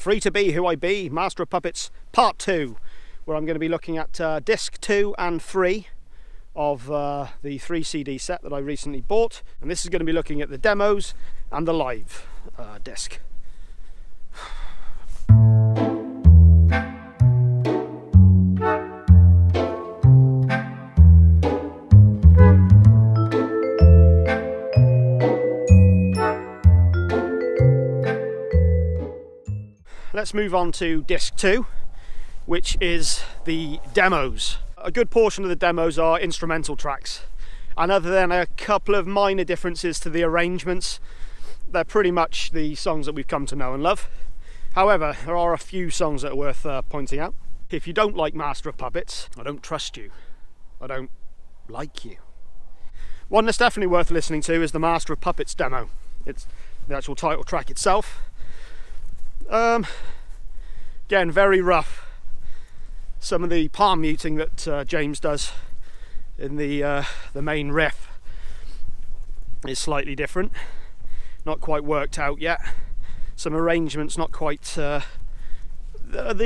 Free to Be Who I Be, Master of Puppets Part 2, where I'm going to be looking at disc 2 and 3 of the 3 CD set that I recently bought, and this is going to be looking at the demos and the live disc. Let's move on to disc 2, which is the demos. A good portion of the demos are instrumental tracks, and other than a couple of minor differences to the arrangements, they're pretty much the songs that we've come to know and love. However, there are a few songs that are worth pointing out. If you don't like Master of Puppets, I don't trust you. I don't like you. One that's definitely worth listening to is the Master of Puppets demo. It's the actual title track itself. Again, very rough. Some of the palm muting that James does in the main riff is slightly different, not quite worked out yet. Some arrangements not quite. The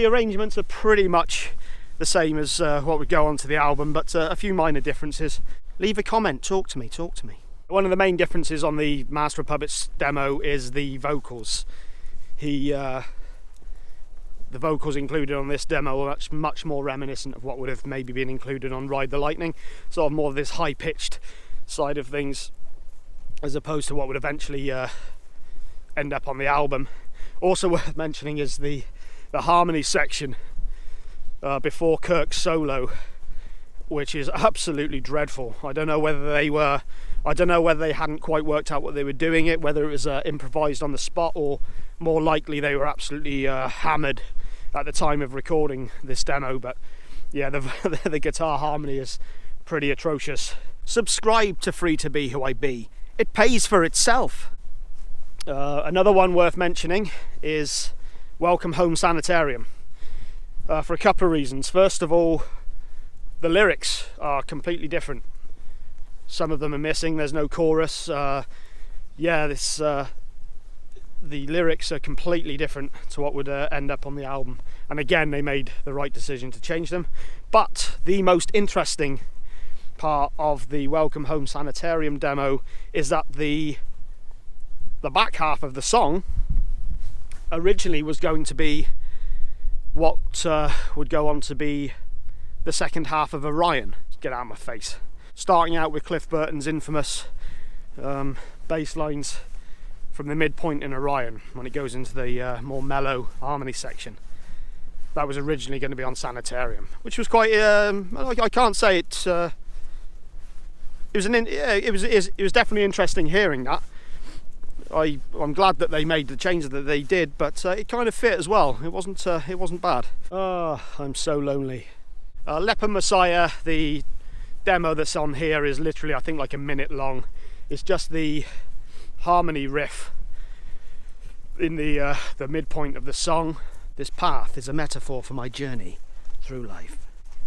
arrangements are pretty much the same as what would go onto the album, but a few minor differences. Leave a comment. Talk to me. One of the main differences on the Master of Puppets demo is the vocals. The vocals included on this demo are much more reminiscent of what would have maybe been included on Ride the Lightning, sort of more of this high-pitched side of things, as opposed to what would eventually end up on the album. Also worth mentioning is the harmony section before Kirk's solo, which is absolutely dreadful. I don't know whether they hadn't quite worked out what they were doing it, whether it was improvised on the spot, or more likely they were absolutely hammered at the time of recording this demo. But yeah, the guitar harmony is pretty atrocious. Subscribe to Free to Be Who I Be. It pays for itself. Another one worth mentioning is Welcome Home Sanitarium, for a couple of reasons. First of all, the lyrics are completely different. Some of them are missing. There's no chorus. The lyrics are completely different to what would end up on the album, and again they made the right decision to change them. But the most interesting part of the Welcome Home Sanitarium demo is that the back half of the song originally was going to be what would go on to be the second half of Orion. Get out of my face. Starting out with Cliff Burton's infamous bass lines from the midpoint in Orion, when it goes into the more mellow harmony section. That was originally going to be on Sanitarium, which was quite. I can't say it. It was definitely interesting hearing that. I'm glad that they made the changes that they did, but it kind of fit as well. It wasn't bad. Oh, I'm so lonely. Leper Messiah, the demo that's on here, is literally, I think, like a minute long. It's just the harmony riff in the midpoint of the song. This path is a metaphor for my journey through life.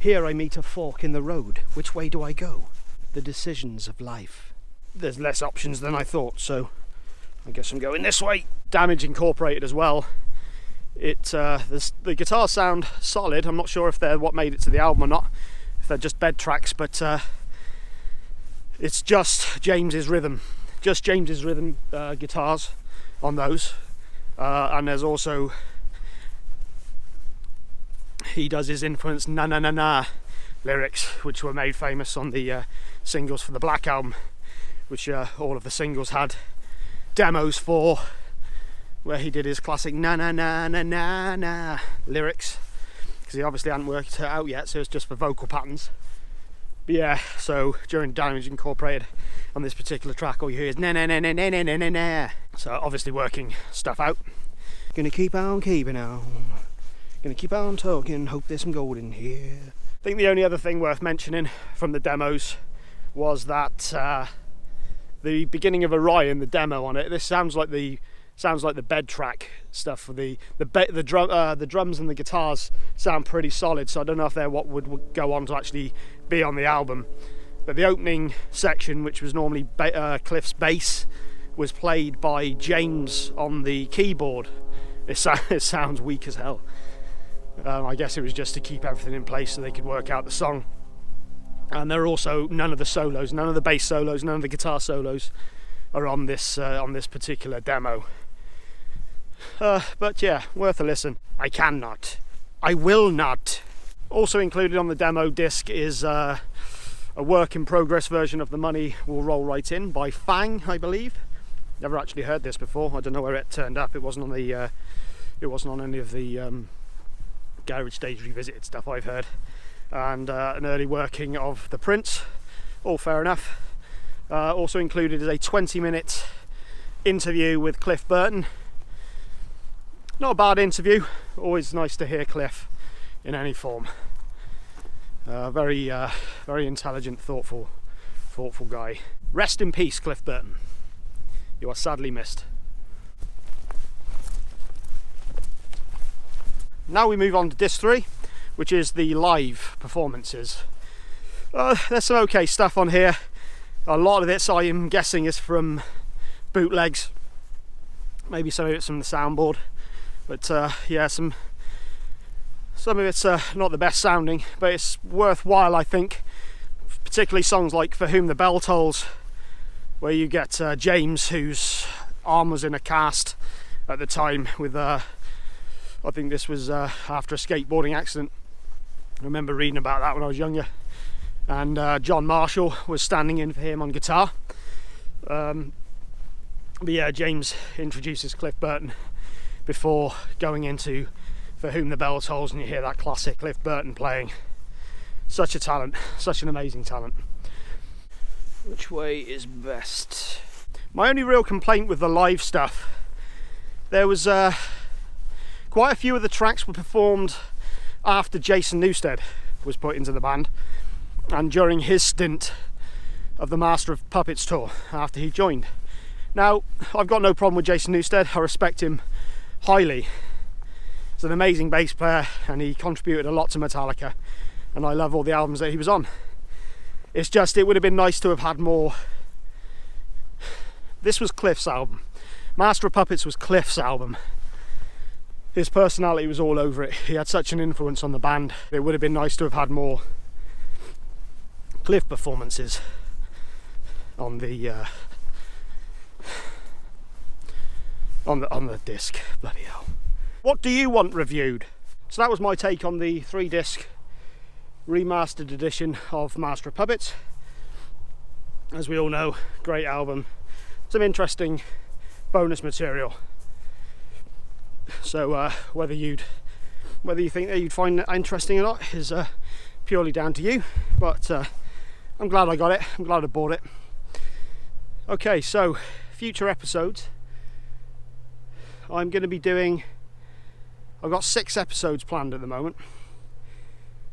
Here I meet a fork in the road. Which way do I go? The decisions of life. There's less options than I thought, so I guess I'm going this way. Damage Incorporated as well. The guitars sound solid. I'm not sure if they're what made it to the album or not, if they're just bed tracks, but it's just James's rhythm guitars on those, and there's also, he does his influence na na na na lyrics, which were made famous on the singles for the Black Album, which all of the singles had demos for, where he did his classic na na na na na na lyrics, because he obviously hadn't worked it out yet, so it's just for vocal patterns. But yeah, so during Damage Incorporated on this particular track, all you hear is na na na na na na na na. So obviously working stuff out. Gonna keep on keeping on, gonna keep on talking, hope there's some gold in here. I think the only other thing worth mentioning from the demos was that the beginning of Orion, the demo on it, this sounds like the bed track stuff. For the drums and the guitars sound pretty solid, so I don't know if they're what would go on to actually be on the album. But the opening section, which was normally Cliff's bass, was played by James on the keyboard it sounds weak as hell. I guess it was just to keep everything in place so they could work out the song. And there are also none of the solos, none of the bass solos, none of the guitar solos are on this particular demo. But yeah, worth a listen. I will not. Also included on the demo disc is a work in progress version of The Money Will Roll Right In by Fang, I believe. Never actually heard this before. I don't know where it turned up. It wasn't on the it wasn't on any of the Garage Stage Revisited stuff I've heard. And an early working of The Prince, all fair enough. Also included is a 20-minute interview with Cliff Burton. Not a bad interview, always nice to hear Cliff in any form. Very intelligent, thoughtful guy. Rest in peace, Cliff Burton. You are sadly missed. Now we move on to disc 3, which is the live performances. There's some okay stuff on here. A lot of it, I am guessing, is from bootlegs. Maybe some of it's from the soundboard. But yeah, some of it's not the best sounding, but it's worthwhile, I think. Particularly songs like For Whom the Bell Tolls, where you get James, whose arm was in a cast at the time with I think this was after a skateboarding accident. I remember reading about that when I was younger. And John Marshall was standing in for him on guitar. But yeah, James introduces Cliff Burton before going into For Whom the Bell Tolls, and you hear that classic Cliff Burton playing. Such a talent, such an amazing talent. Which way is best? My only real complaint with the live stuff, there was quite a few of the tracks were performed after Jason Newsted was put into the band and during his stint of the Master of Puppets tour after he joined. Now, I've got no problem with Jason Newsted. I respect him highly. He's an amazing bass player and he contributed a lot to Metallica, and I love all the albums that he was on. It's just, it would have been nice to have had more. This was Cliff's album. Master of Puppets was Cliff's album. His personality was all over it. He had such an influence on the band. It would have been nice to have had more Cliff performances on the on the disc. Bloody hell. What do you want reviewed? So that was my take on the 3-disc remastered edition of Master of Puppets. As we all know, great album. Some interesting bonus material. So whether you think that you'd find it interesting or not is purely down to you. But I'm glad I got it. I'm glad I bought it. Okay, so future episodes. I'm going to be doing. I've got 6 episodes planned at the moment.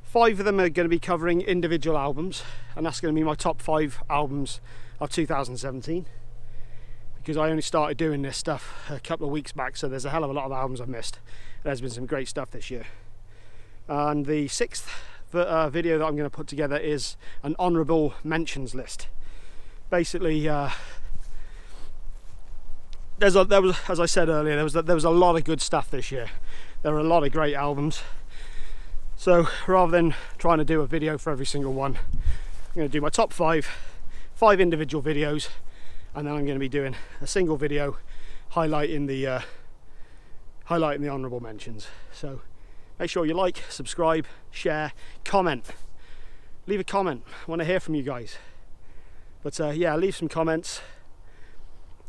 5 of them are going to be covering individual albums, and that's going to be my top 5 albums of 2017. Because I only started doing this stuff a couple of weeks back, so there's a hell of a lot of albums I've missed. There's been some great stuff this year. And the 6th video that I'm going to put together is an honourable mentions list. Basically, there was, as I said earlier, there was a lot of good stuff this year. There were a lot of great albums. So rather than trying to do a video for every single one, I'm going to do my top 5 individual videos. And then I'm going to be doing a single video highlighting the honourable mentions. So make sure you like, subscribe, share, comment. Leave a comment. I want to hear from you guys. But yeah, leave some comments.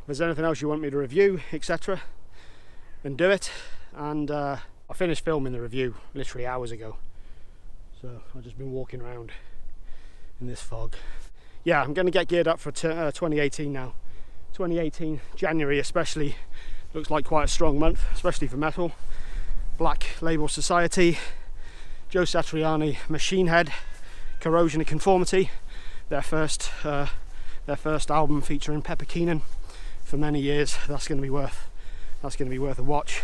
If there's anything else you want me to review, etc., then do it. And I finished filming the review literally hours ago. So I've just been walking around in this fog. Yeah, I'm going to get geared up for 2018 now. 2018, January especially, looks like quite a strong month, especially for metal. Black Label Society, Joe Satriani, Machine Head, Corrosion of Conformity, their first album featuring Pepper Keenan for many years. That's going to be worth a watch.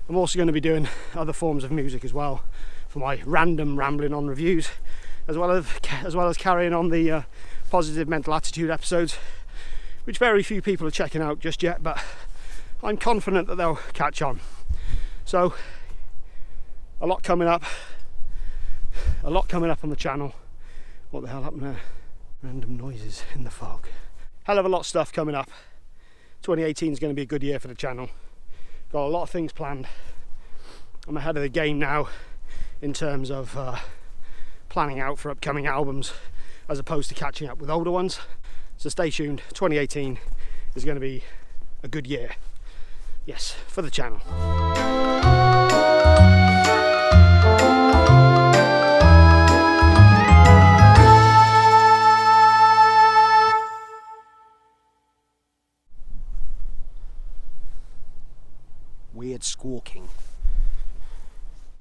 I'm also going to be doing other forms of music as well for my random rambling on reviews, as well as carrying on the positive mental attitude episodes, which very few people are checking out just yet, but I'm confident that they'll catch on. So a lot coming up on the channel. What the hell happened there? Random noises in the fog. Hell of a lot of stuff coming up. 2018 is going to be a good year for the channel. Got a lot of things planned. I'm ahead of the game now in terms of planning out for upcoming albums as opposed to catching up with older ones. So stay tuned. 2018 is going to be a good year. Yes, for the channel. Weird squawking.